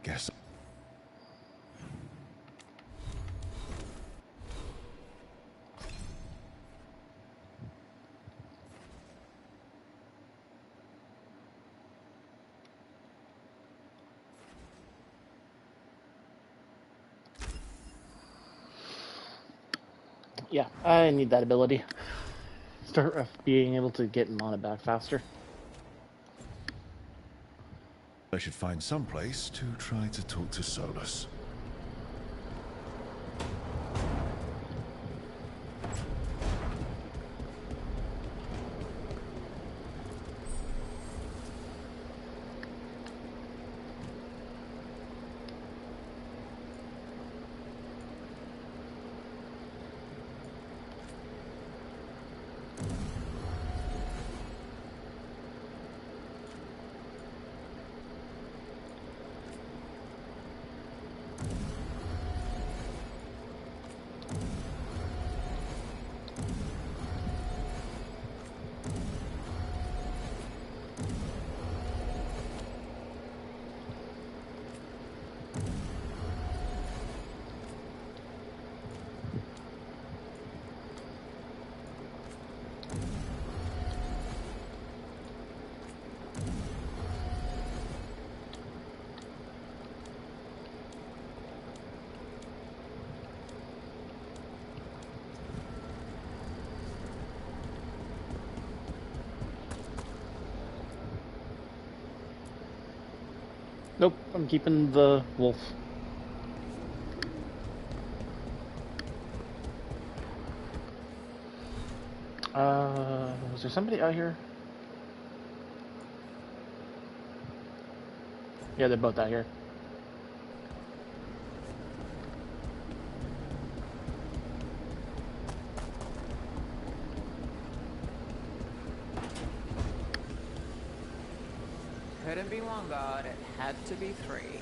Guess. Yeah, I need that ability. Start being able to get mana back faster. I should find some place to try to talk to Solus. Nope, I'm keeping the wolf. Was there somebody out here? Yeah, they're both out here. Couldn't be one god, it had to be three.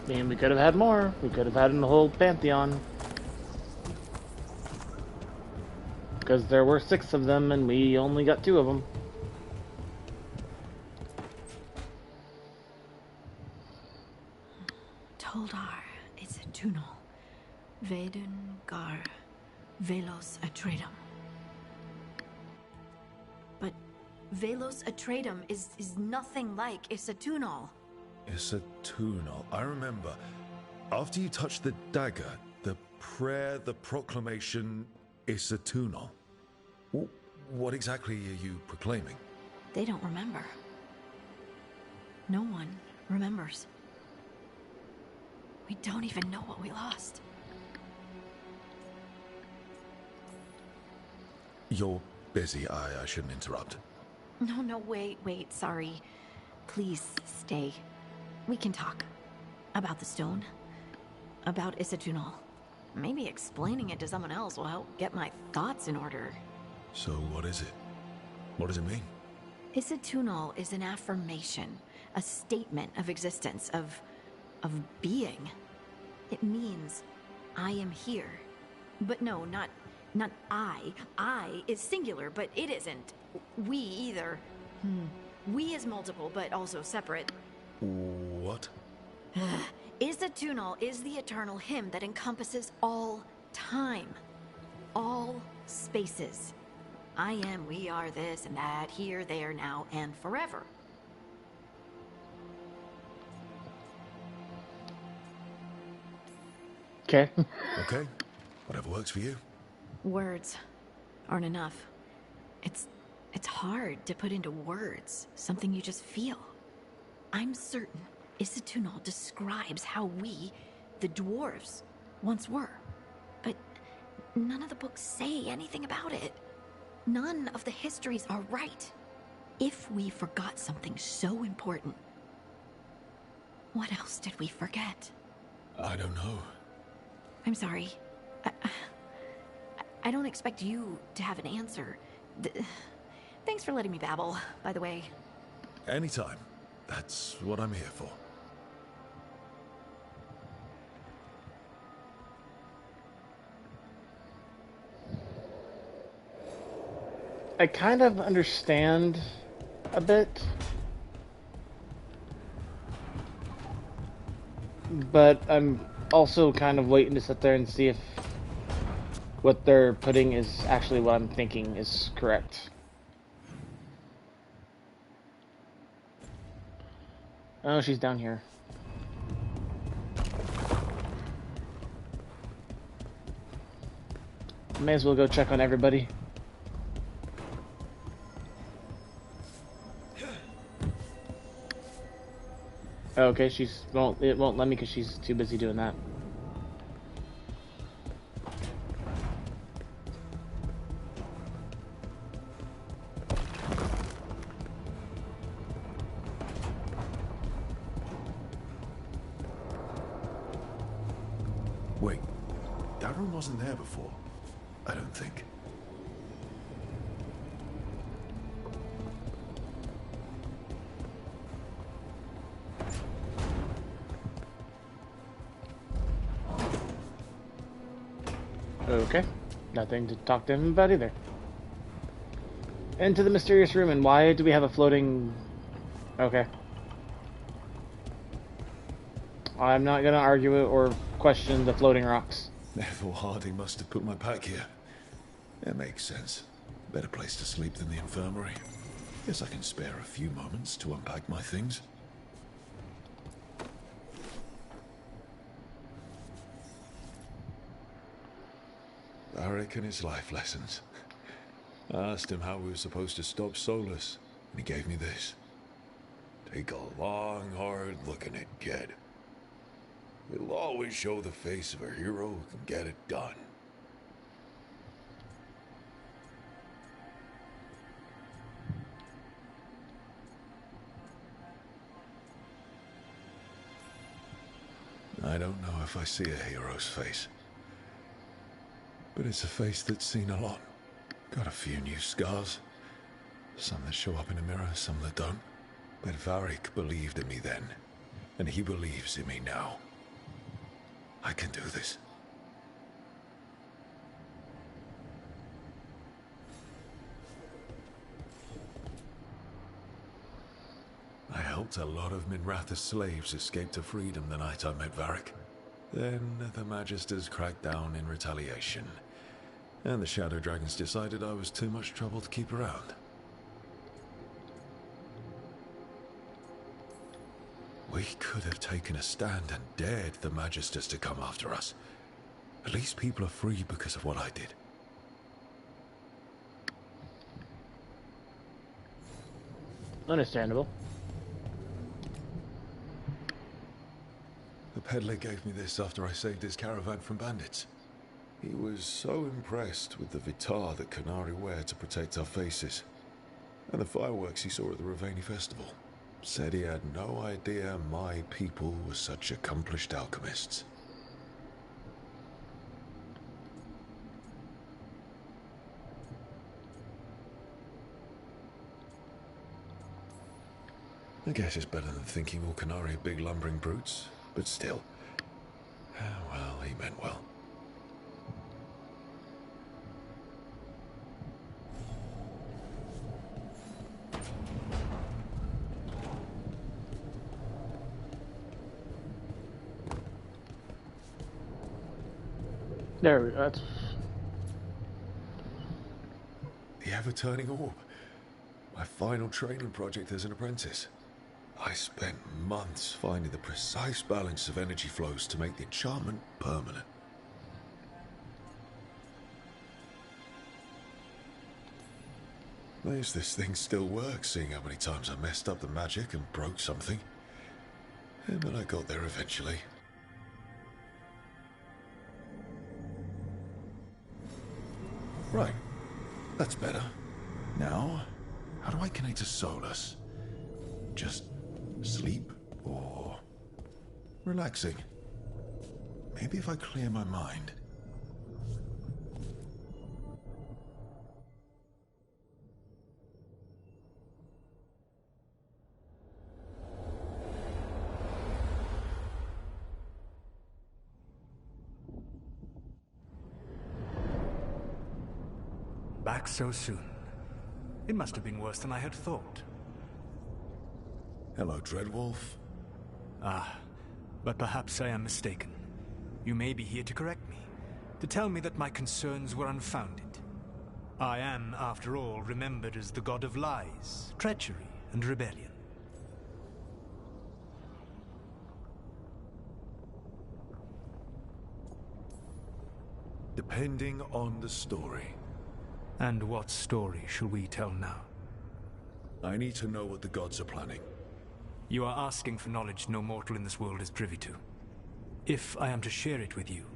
I mean, we could have had more. We could have had a whole pantheon. Because there were 6 of them, and we only got 2 of them. Toldar is a tunnel. Veilguard, Velos Atreidim. But Velos Atreidim is nothing like Isatunal. Isatunal. I remember. After you touched the dagger, the prayer, the proclamation, Isatunal. What exactly are you proclaiming? They don't remember. No one remembers. We don't even know what we lost. You're busy. I shouldn't interrupt. No, wait, sorry. Please stay. We can talk. About the stone. About Isatunal. Maybe explaining it to someone else will help get my thoughts in order. So what is it? What does it mean? Isatunal is an affirmation, a statement of existence, of being. It means I am here. But no, not I. I is singular, but it isn't. We either. We is multiple, but also separate. What? Isatunal is the eternal hymn that encompasses all time. All spaces. I am, we are, this and that, here, there, now, and forever. Okay. Okay. Whatever works for you. Words aren't enough. It's hard to put into words something you just feel. I'm certain Isatunal describes how we, the dwarves, once were. But none of the books say anything about it. None of the histories are right. If we forgot something so important, what else did we forget? I don't know. I'm sorry. I don't expect you to have an answer. Thanks for letting me babble, by the way. Anytime. That's what I'm here for. I kind of understand a bit, but I'm also kind of waiting to sit there and see if what they're putting is actually what I'm thinking is correct. Oh, she's down here. May as well go check on everybody. Oh, okay, it won't let me because she's too busy doing that. Wait, that room wasn't there before. I don't think. Okay, nothing to talk to him about either. Into the mysterious room, and why do we have a floating... Okay. I'm not gonna argue it or question the floating rocks. Neville Harding must have put my pack here. It makes sense. Better place to sleep than the infirmary. Guess I can spare a few moments to unpack my things. Varric and his life lessons. I asked him how we were supposed to stop Solus, and he gave me this. Take a long, hard look at it, kid. It'll always show the face of a hero who can get it done. I don't know if I see a hero's face. But it's a face that's seen a lot. Got a few new scars. Some that show up in a mirror, some that don't. But Varric believed in me then, and he believes in me now. I can do this. I helped a lot of Minratha's slaves escape to freedom the night I met Varric. Then the Magisters cracked down in retaliation, and the Shadow Dragons decided I was too much trouble to keep around. We could have taken a stand and dared the Magisters to come after us. At least people are free because of what I did. Understandable. The peddler gave me this after I saved his caravan from bandits. He was so impressed with the vitar that Canari wear to protect our faces, and the fireworks he saw at the Ravani festival. Said he had no idea my people were such accomplished alchemists. I guess it's better than thinking all Canari are big lumbering brutes, but still. Well, he meant well. There we go. The ever-turning orb. My final training project as an apprentice. I spent months finding the precise balance of energy flows to make the enchantment permanent. Nice this thing still works, seeing how many times I messed up the magic and broke something. But I got there eventually. Right. That's better. Now, how do I connect to Solus? Just sleep or relaxing? Maybe if I clear my mind. Back so soon. It must have been worse than I had thought. Hello, Dreadwolf. Ah, but perhaps I am mistaken. You may be here to correct me, to tell me that my concerns were unfounded. I am, after all, remembered as the god of lies, treachery, and rebellion. Depending on the story. And what story shall we tell now? I need to know what the gods are planning. You are asking for knowledge no mortal in this world is privy to. If I am to share it with you,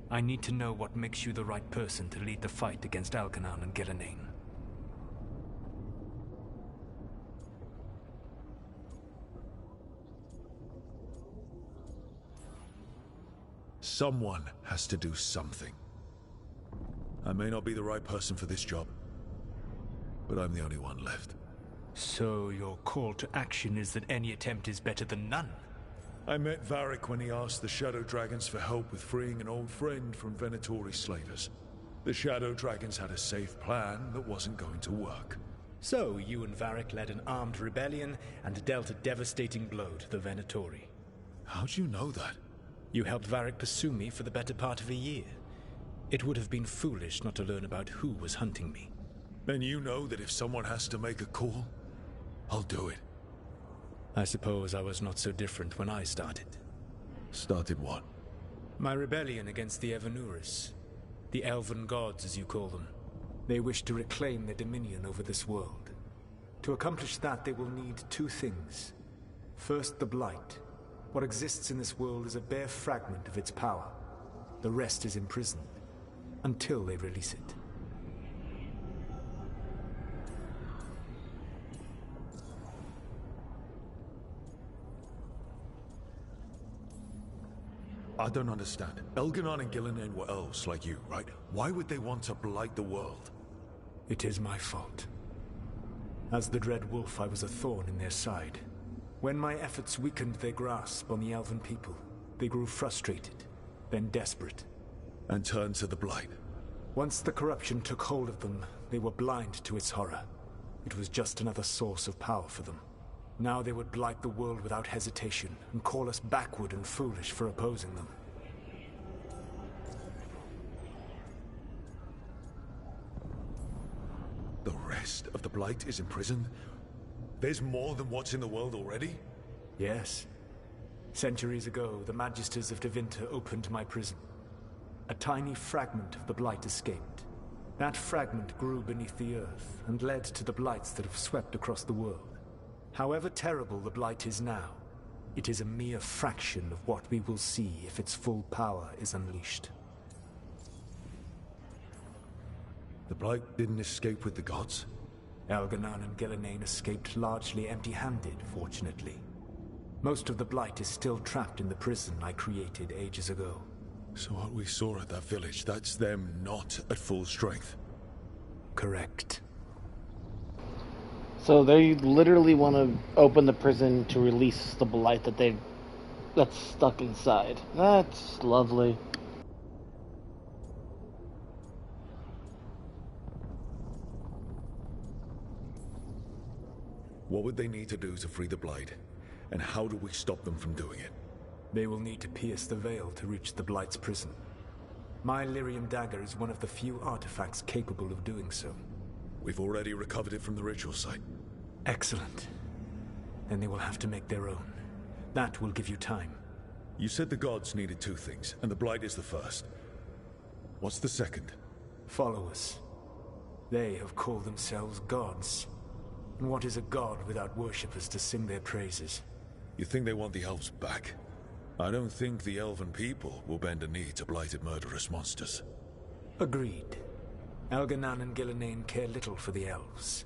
I need to know what makes you the right person to lead the fight against Algernon and Gillenane. Someone has to do something. I may not be the right person for this job, but I'm the only one left. So your call to action is that any attempt is better than none? I met Varric when he asked the Shadow Dragons for help with freeing an old friend from Venatori slavers. The Shadow Dragons had a safe plan that wasn't going to work. So you and Varric led an armed rebellion and dealt a devastating blow to the Venatori. How'd you know that? You helped Varric pursue me for the better part of a year. It would have been foolish not to learn about who was hunting me. Then you know that if someone has to make a call, I'll do it. I suppose I was not so different when I started. Started what? My rebellion against the Evanuris. The Elven Gods, as you call them. They wish to reclaim their dominion over this world. To accomplish that, they will need two things. First, the Blight. What exists in this world is a bare fragment of its power. The rest is imprisoned, until they release it. I don't understand. Elganon and Gillenane were elves like you, right? Why would they want to blight the world? It is my fault. As the Dread Wolf, I was a thorn in their side. When my efforts weakened their grasp on the Elven people, they grew frustrated, then desperate. And turned to the blight. Once the corruption took hold of them, they were blind to its horror. It was just another source of power for them. Now they would blight the world without hesitation, and call us backward and foolish for opposing them. The rest of the Blight is imprisoned? There's more than what's in the world already? Yes. Centuries ago, the Magisters of Tevinter opened my prison. A tiny fragment of the Blight escaped. That fragment grew beneath the earth, and led to the Blights that have swept across the world. However terrible the Blight is now, it is a mere fraction of what we will see if its full power is unleashed. The Blight didn't escape with the gods? Algernon and Gillenane escaped largely empty-handed, fortunately. Most of the Blight is still trapped in the prison I created ages ago. So what we saw at that village, that's them not at full strength? Correct. So they literally want to open the prison to release the blight that's stuck inside. That's lovely. What would they need to do to free the blight? And how do we stop them from doing it? They will need to pierce the veil to reach the Blight's prison. My Lyrium dagger is one of the few artifacts capable of doing so. We've already recovered it from the ritual site. Excellent. Then they will have to make their own. That will give you time. You said the gods needed two things, and the blight is the first. What's the second? Followers. They have called themselves gods. And what is a god without worshippers to sing their praises? You think they want the elves back? I don't think the elven people will bend a knee to blighted murderous monsters. Agreed. Algernon and Gillenane care little for the elves.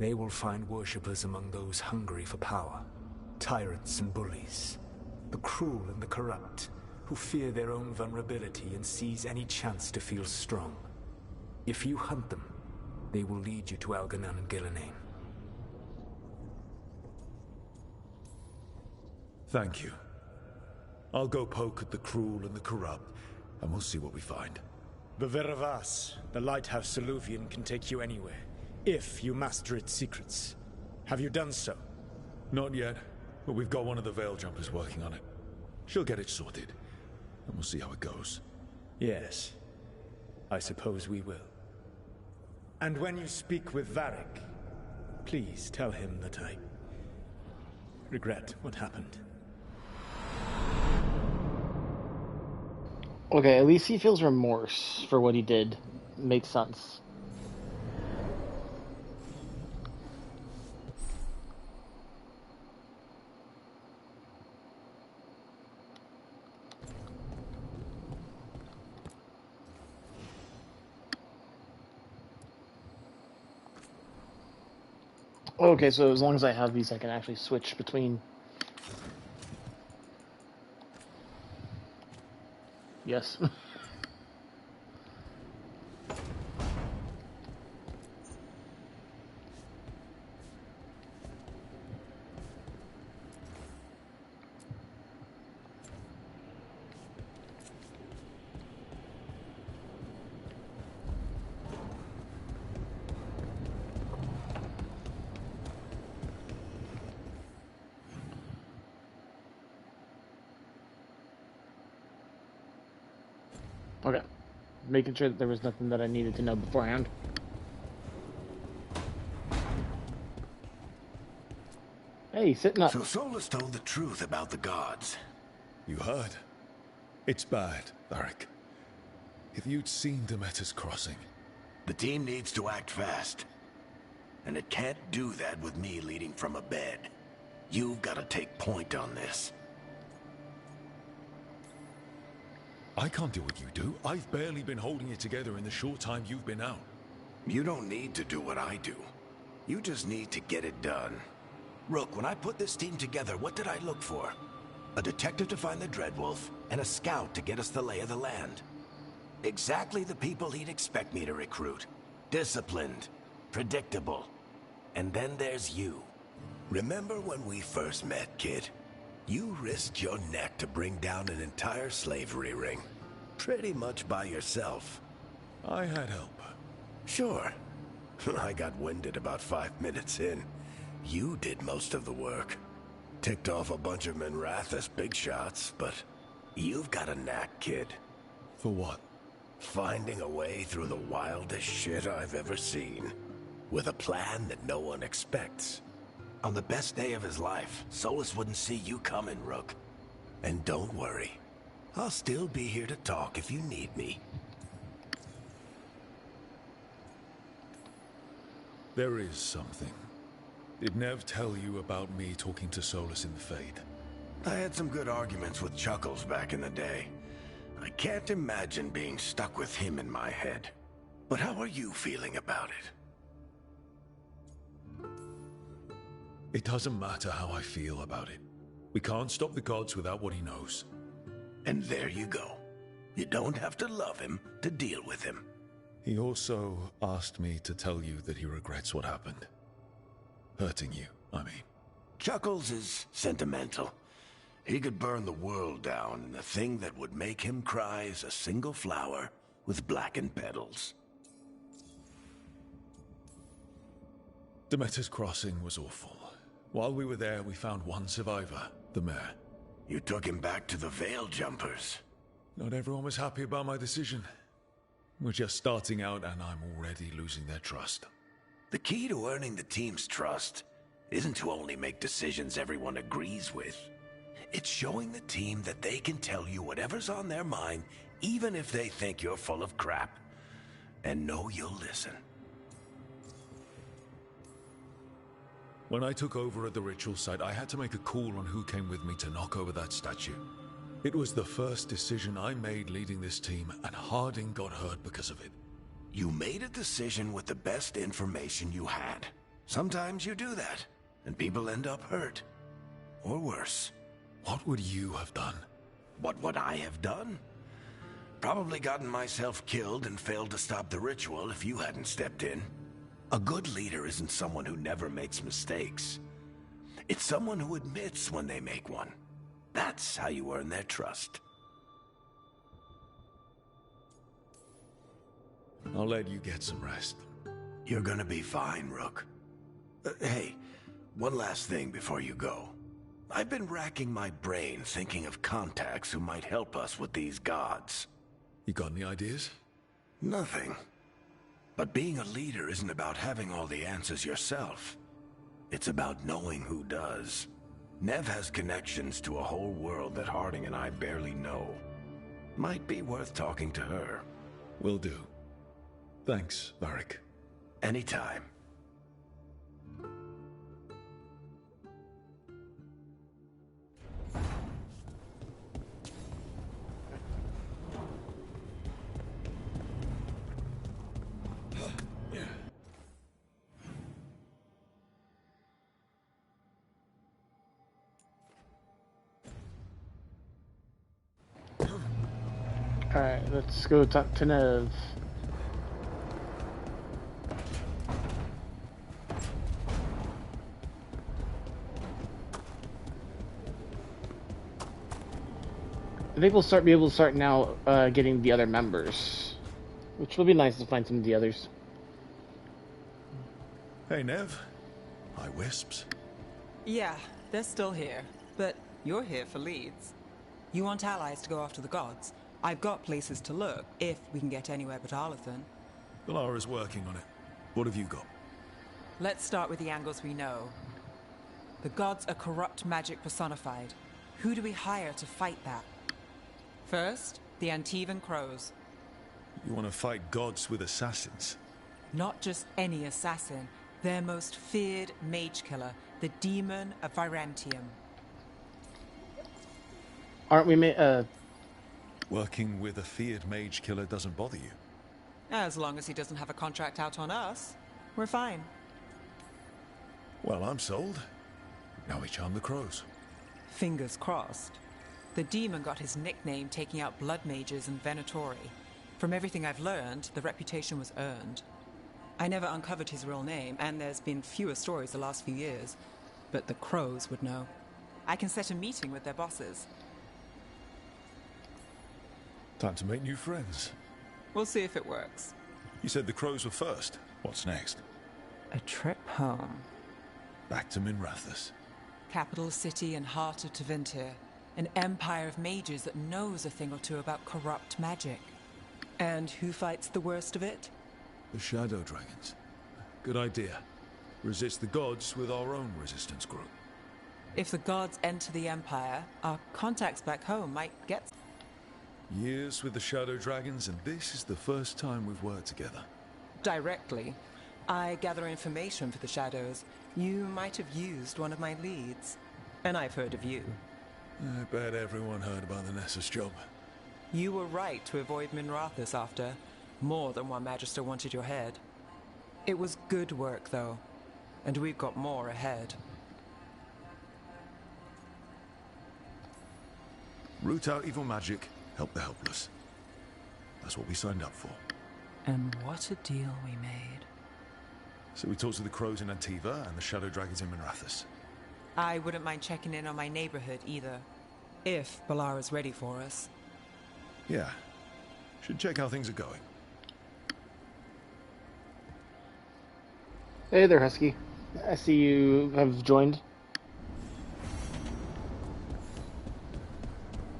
They will find worshippers among those hungry for power. Tyrants and bullies. The cruel and the corrupt, who fear their own vulnerability and seize any chance to feel strong. If you hunt them, they will lead you to Algernon and Gillenane. Thank you. I'll go poke at the cruel and the corrupt, and we'll see what we find. Beveravas, the lighthouse Soluvian can take you anywhere. If you master its secrets. Have you done so? Not yet, but we've got one of the Veil Jumpers working on it. She'll get it sorted, and we'll see how it goes. Yes. I suppose we will. And when you speak with Varric, please tell him that I regret what happened. Okay, at least he feels remorse for what he did. Makes sense. Okay, so as long as I have these, I can actually switch between. Yes. Okay. Making sure that there was nothing that I needed to know beforehand. Hey, sitting up. So Solus told the truth about the gods. You heard? It's bad, Varric. If you'd seen Demeter's crossing... The team needs to act fast. And it can't do that with me leading from a bed. You've got to take point on this. I can't do what you do. I've barely been holding it together in the short time you've been out. You don't need to do what I do. You just need to get it done. Rook, when I put this team together, what did I look for? A detective to find the Dreadwolf, and a scout to get us the lay of the land. Exactly the people he'd expect me to recruit. Disciplined, predictable. And then there's you. Remember when we first met, kid? You risked your neck to bring down an entire slavery ring. Pretty much by yourself. I had help. Sure. I got winded about 5 minutes in. You did most of the work. Ticked off a bunch of Minrathous big shots, but you've got a knack, kid. For what? Finding a way through the wildest shit I've ever seen. With a plan that no one expects. On the best day of his life, Solus wouldn't see you coming, Rook. And don't worry. I'll still be here to talk if you need me. There is something. Did Nev tell you about me talking to Solus in the Fade? I had some good arguments with Chuckles back in the day. I can't imagine being stuck with him in my head. But how are you feeling about it? It doesn't matter how I feel about it. We can't stop the gods without what he knows. And there you go. You don't have to love him to deal with him. He also asked me to tell you that he regrets what happened. Hurting you, I mean. Chuckles is sentimental. He could burn the world down, and the thing that would make him cry is a single flower with blackened petals. Demeter's crossing was awful. While we were there, we found one survivor, the mayor. You took him back to the Veil Jumpers. Not everyone was happy about my decision. We're just starting out, and I'm already losing their trust. The key to earning the team's trust isn't to only make decisions everyone agrees with. It's showing the team that they can tell you whatever's on their mind, even if they think you're full of crap. And know you'll listen. When I took over at the ritual site, I had to make a call on who came with me to knock over that statue. It was the first decision I made leading this team, and Harding got hurt because of it. You made a decision with the best information you had. Sometimes you do that, and people end up hurt. Or worse. What would you have done? What would I have done? Probably gotten myself killed and failed to stop the ritual if you hadn't stepped in. A good leader isn't someone who never makes mistakes. It's someone who admits when they make one. That's how you earn their trust. I'll let you get some rest. You're gonna be fine, Rook. Hey, one last thing before you go. I've been racking my brain thinking of contacts who might help us with these gods. You got any ideas? Nothing. But being a leader isn't about having all the answers yourself. It's about knowing who does. Nev has connections to a whole world that Harding and I barely know. Might be worth talking to her. Will do. Thanks, Varric. Anytime. Alright, let's go talk to Nev. I think we'll be able to start now getting the other members, which will be nice to find some of the others. Hey, Nev. Hi, Wisps. Yeah, they're still here, but you're here for leads. You want allies to go after the gods? I've got places to look, if we can get anywhere but Arlathan. Valara's working on it. What have you got? Let's start with the angles we know. The gods are corrupt magic personified. Who do we hire to fight that? First, the Antivan Crows. You want to fight gods with assassins? Not just any assassin, their most feared mage killer, the demon of Virantium. Aren't we Working with a feared mage killer doesn't bother you? As long as he doesn't have a contract out on us, we're fine. Well, I'm sold. Now we charm the crows. Fingers crossed. The demon got his nickname taking out blood mages and Venatori. From everything I've learned, the reputation was earned. I never uncovered his real name, and there's been fewer stories the last few years. But the crows would know. I can set a meeting with their bosses. Time to make new friends. We'll see if it works. You said the crows were first. What's next? A trip home. Back to Minrathous. Capital city and heart of Tevinter. An empire of mages that knows a thing or two about corrupt magic. And who fights the worst of it? The Shadow Dragons. Good idea. Resist the gods with our own resistance group. If the gods enter the empire, our contacts back home might get... Years with the Shadow Dragons, and this is the first time we've worked together. Directly. I gather information for the Shadows. You might have used one of my leads. And I've heard of you. I bet everyone heard about the Nessus job. You were right to avoid Minrathous after. More than one Magister wanted your head. It was good work, though. And we've got more ahead. Root out evil magic, help the helpless. That's what we signed up for. And what a deal we made. So we talked to the crows in Antiva and the Shadow Dragons in Minrathous. I wouldn't mind checking in on my neighborhood either. If Balara's ready for us. Yeah. Should check how things are going. Hey there, Husky. I see you have joined.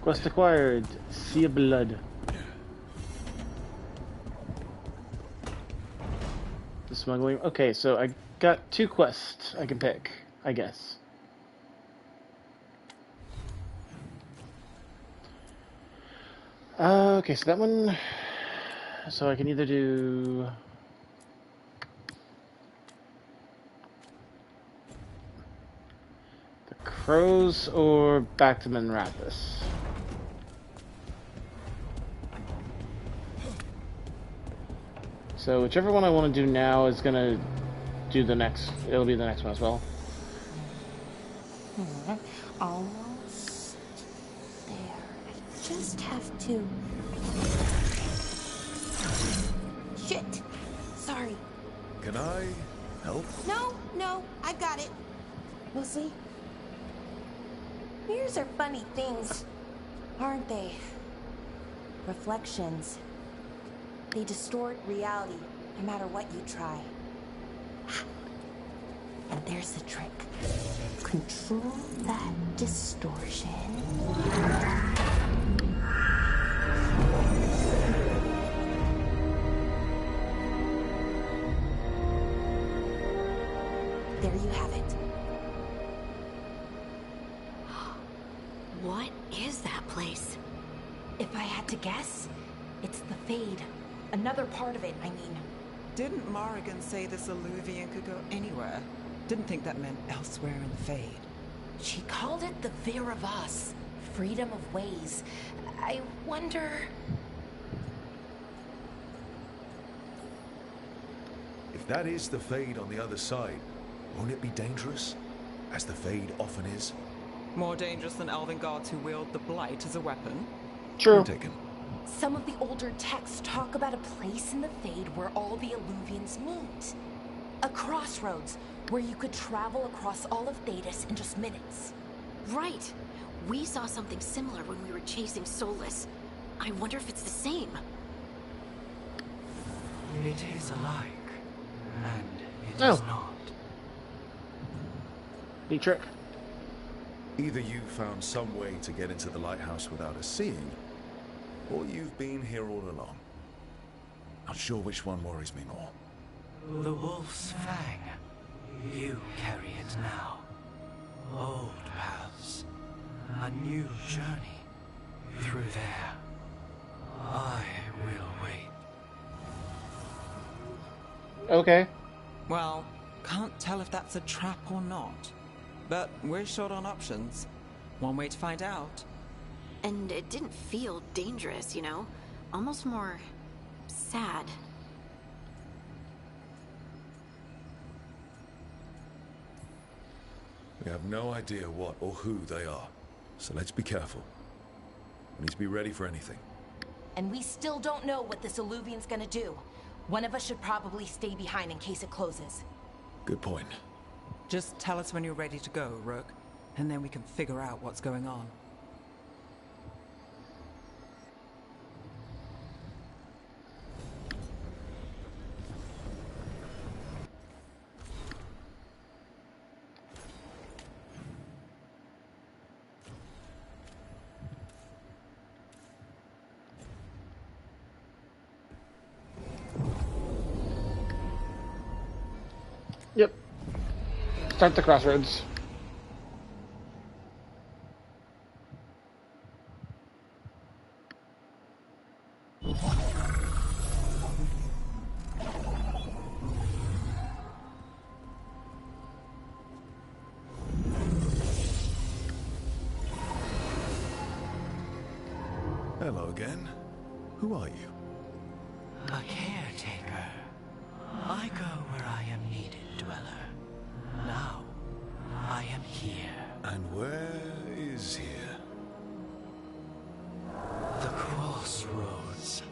Quest acquired. Sea of Blood. The smuggling. Okay, so I got 2 quests I can pick, I guess. Okay, so that one... So I can either do... the Crows or back to Minrathous. So whichever one I want to do now is gonna do the next... It'll be the next one as well. Almost there. I just have to... Shit! Sorry. Can I help? No, I got it. Mostly. Mirrors are funny things, aren't they? Reflections. They distort reality, no matter what you try. And there's the trick. Control that distortion. There you have it. What is that place? If I had to guess, it's the Fade. Another part of it, I mean. Didn't Morrigan say this Illuvian could go anywhere? Didn't think that meant elsewhere in the Fade. She called it the Fear of Us. Freedom of ways. I wonder... If that is the Fade on the other side, won't it be dangerous? As the Fade often is? More dangerous than elven gods who wield the Blight as a weapon? True. Point taken. Some of the older texts talk about a place in the Fade where all the Illuvians meet. A crossroads where you could travel across all of Thedas in just minutes. Right. We saw something similar when we were chasing Solus. I wonder if it's the same. It is alike, and it Oh. is not. Neat trick. Either you found some way to get into the lighthouse without us seeing, or you've been here all along. Not sure which one worries me more. The Wolf's Fang. You carry it now. Old paths. A new journey. Through there. I will wait. Okay. Well, can't tell if that's a trap or not. But we're short on options. One way to find out. And it didn't feel dangerous, you know? Almost more... sad. We have no idea what or who they are, so let's be careful. We need to be ready for anything. And we still don't know what this Illuvian's gonna do. One of us should probably stay behind in case it closes. Good point. Just tell us when you're ready to go, Rook, and then we can figure out what's going on. Yep. Start the crossroads. Hello again. Who are you? A caretaker. I go where I am needed, Dweller. Now, I am here. And where is here? The crossroads.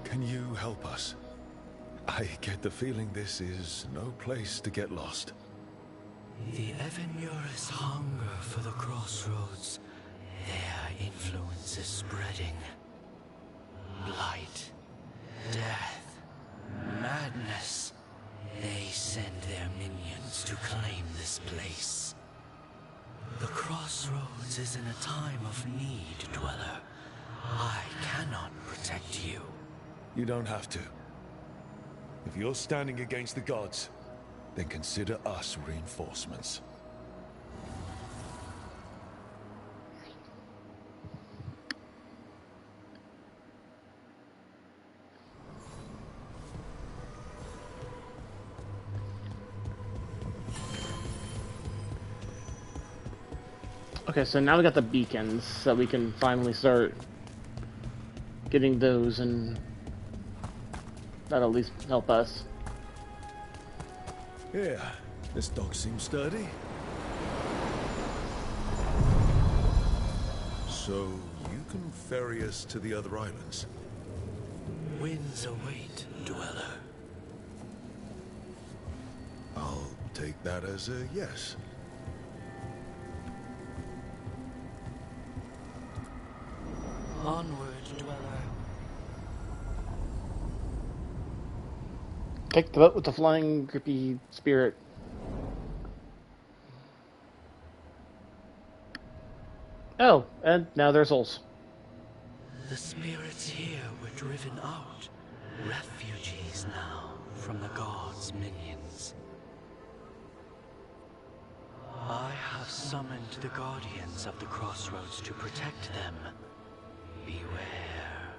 Can you help us? I get the feeling this is no place to get lost. The Evenurus hunger for the crossroads. Their influence is spreading. Blight, death, madness. They send their minions to claim this place. The crossroads is in a time of need, Dweller. I cannot protect you. You don't have to. If you're standing against the gods, then consider us reinforcements. Okay, so now we got the beacons, so we can finally start getting those, and that'll at least help us. Yeah, this dog seems sturdy. So, you can ferry us to the other islands? Winds await, dweller. I'll take that as a yes. Onward, dweller. Take the boat with the flying, grippy spirit. Oh, and now there's souls. The spirits here were driven out. Refugees now from the gods' minions. I have summoned the guardians of the crossroads to protect them. Beware.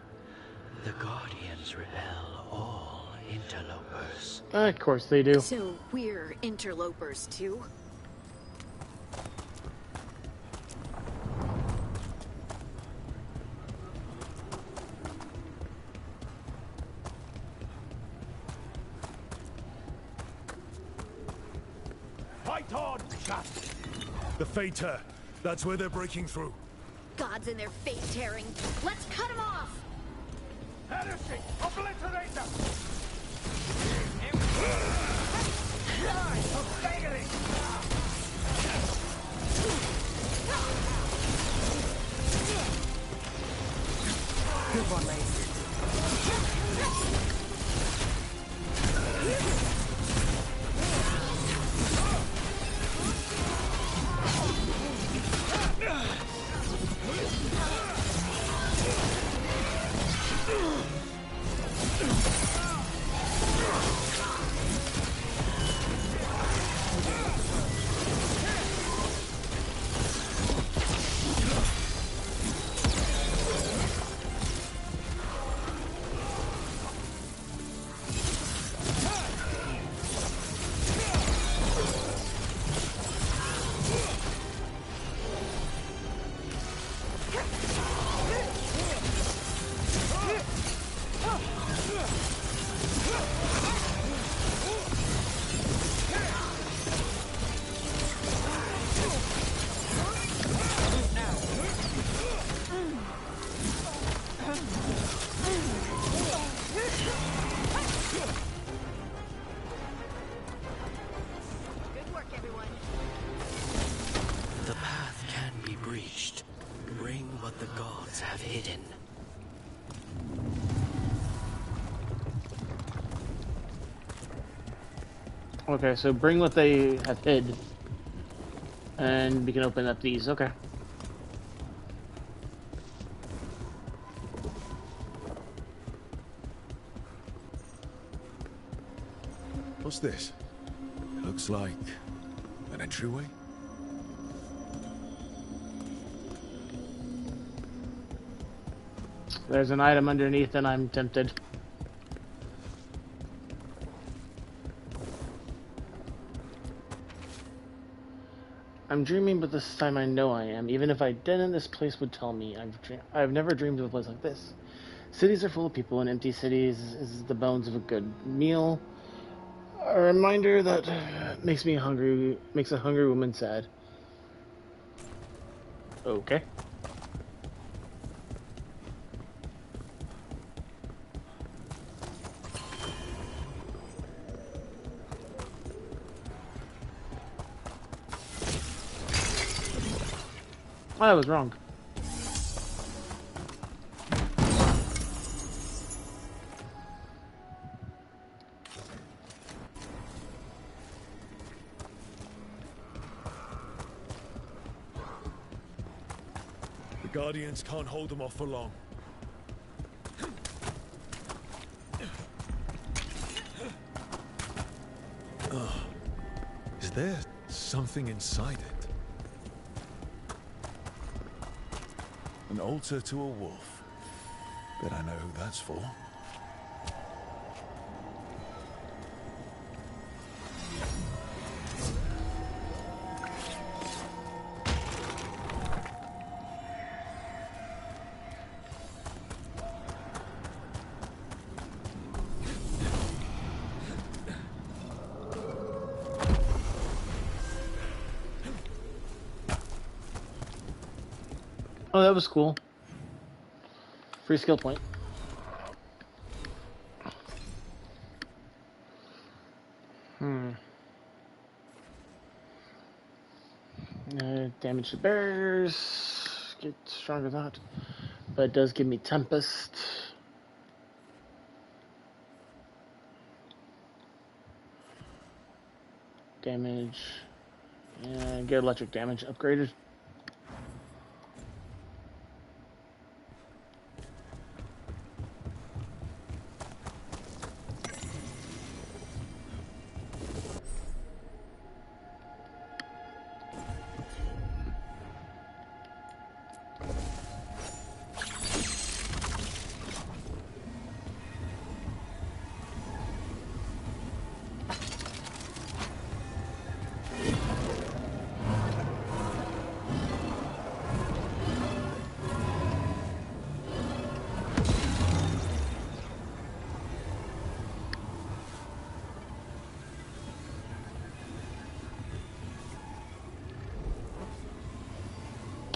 The guardians repel all interlopers. Of course they do. So we're interlopers too? Fight on, chap! The Fater. That's where they're breaking through. Gods and their face tearing. Let's cut them off! Heresy! Obliterate them! Good one, Mage. The path can be breached. Bring what the gods have hidden. Okay, so bring what they have hid. And we can open up these, okay. What's this? It looks like an entryway. There's an item underneath and I'm tempted. I'm dreaming, but this time I know I am. Even if I didn't, this place would tell me. I've never dreamed of a place like this. Cities are full of people, and empty cities is the bones of a good meal. A reminder that makes a hungry woman sad. Okay. I was wrong. The Guardians can't hold them off for long. Is there something inside it? An altar to a wolf. Bet I know who that's for. Oh, that was cool. Free skill point. damage to bears. Get stronger than that. But it does give me Tempest. Damage. And get electric damage upgraded.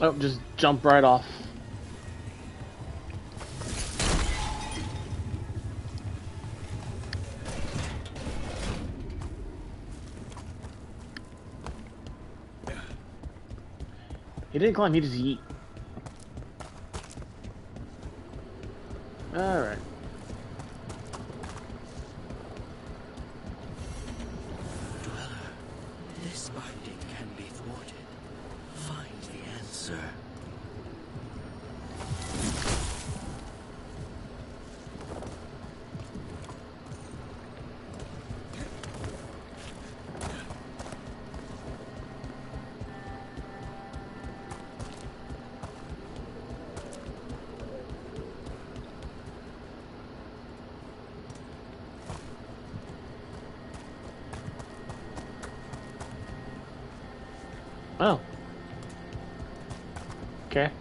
Oh, just jump right off. He didn't climb, he just yeet. Alright. Dweller, this binding can be thwarted. Find the answer. Oh. Okay.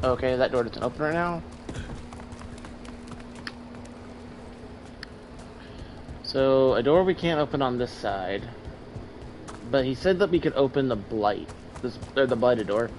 Okay, that door doesn't open right now. So, a door we can't open on this side. But he said that we could open the blight. Or the blighted door.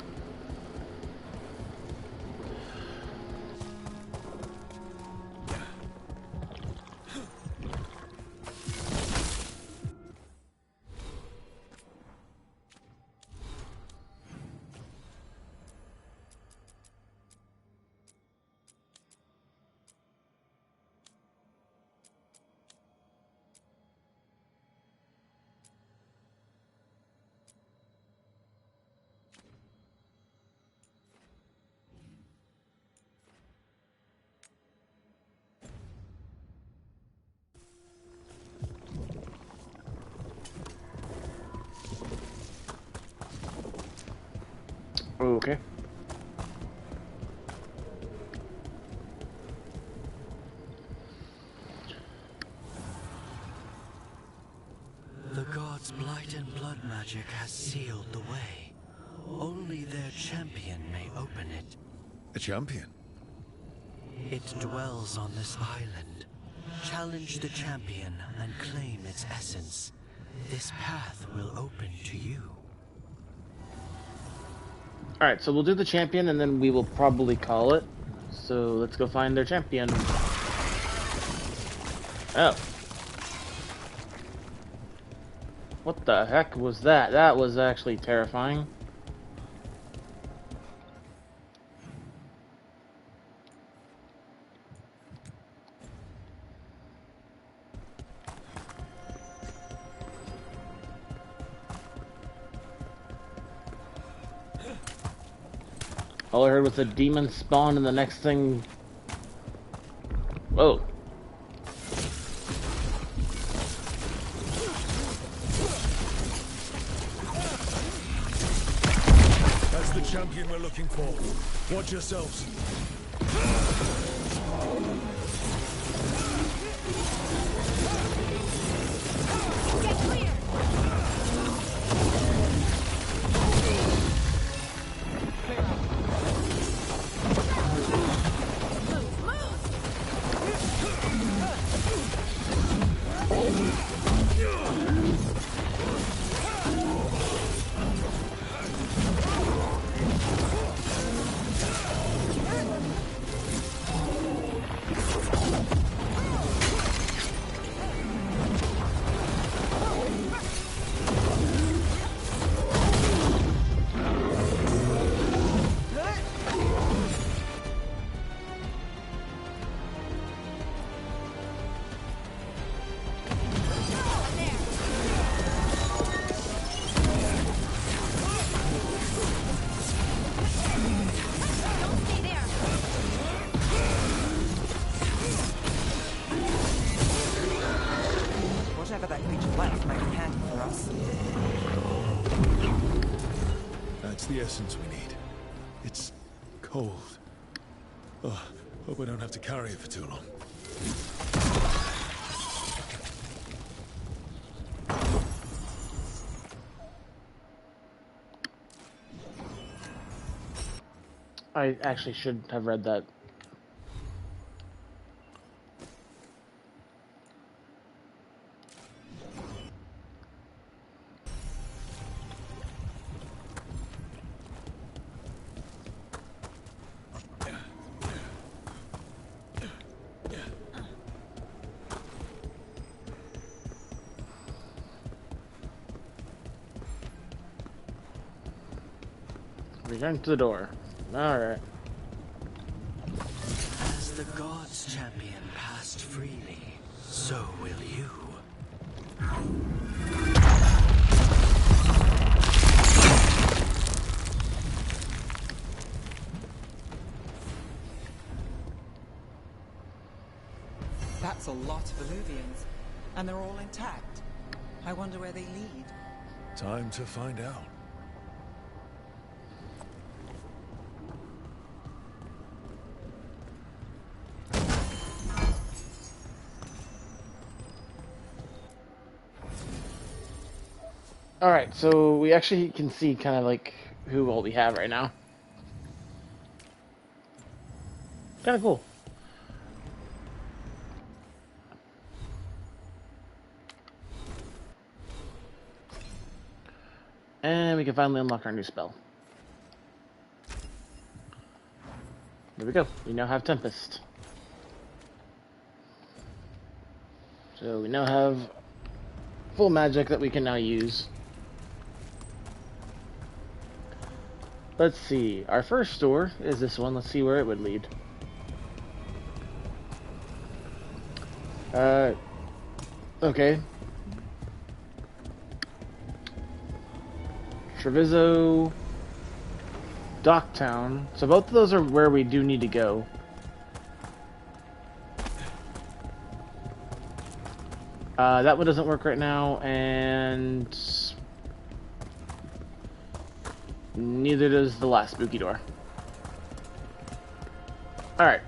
Okay. The gods' blight and blood magic has sealed the way. Only their champion may open it. A champion? It dwells on this island. Challenge the champion and claim its essence. This path will open to you. Alright, so we'll do the champion and then we will probably call it. So let's go find their champion. Oh. What the heck was that? That was actually terrifying. All I heard was a demon spawn and the next thing... Whoa. That's the champion we're looking for. Watch yourselves. Get clear! essence we need. It's cold. Oh, hope I don't have to carry it for too long. I actually should have read that. Return to the door. Alright. As the gods' champion passed freely, so will you. That's a lot of Illuvians, and they're all intact. I wonder where they lead. Time to find out. Alright, so we actually can see kind of like who all we have right now. Kind of cool. And we can finally unlock our new spell. There we go. We now have Tempest. So we now have full magic that we can now use. Let's see. Our first door is this one. Let's see where it would lead. Okay. Treviso, Docktown. So both of those are where we do need to go. That one doesn't work right now, and neither does the last spooky door. Alright,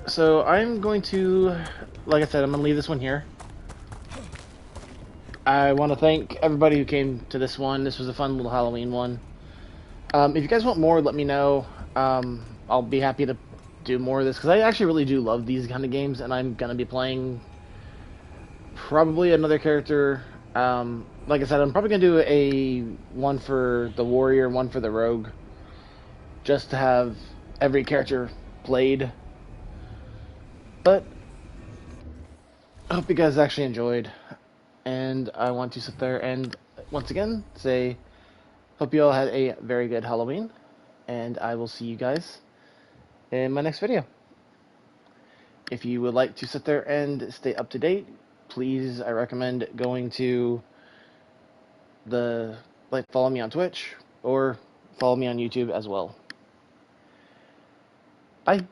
so I'm going to, like I said, I'm going to leave this one here. I want to thank everybody who came to this one. This was a fun little Halloween one. If you guys want more, let me know. I'll be happy to do more of this, because I actually really do love these kind of games, and I'm going to be playing probably another character. Like I said, I'm probably going to do one for the warrior, one for the rogue, just to have every character played. But I hope you guys actually enjoyed, and I want to sit there and once again say hope you all had a very good Halloween, and I will see you guys in my next video. If you would like to sit there and stay up to date, please, I recommend going to follow me on Twitch or follow me on YouTube as well. Bye.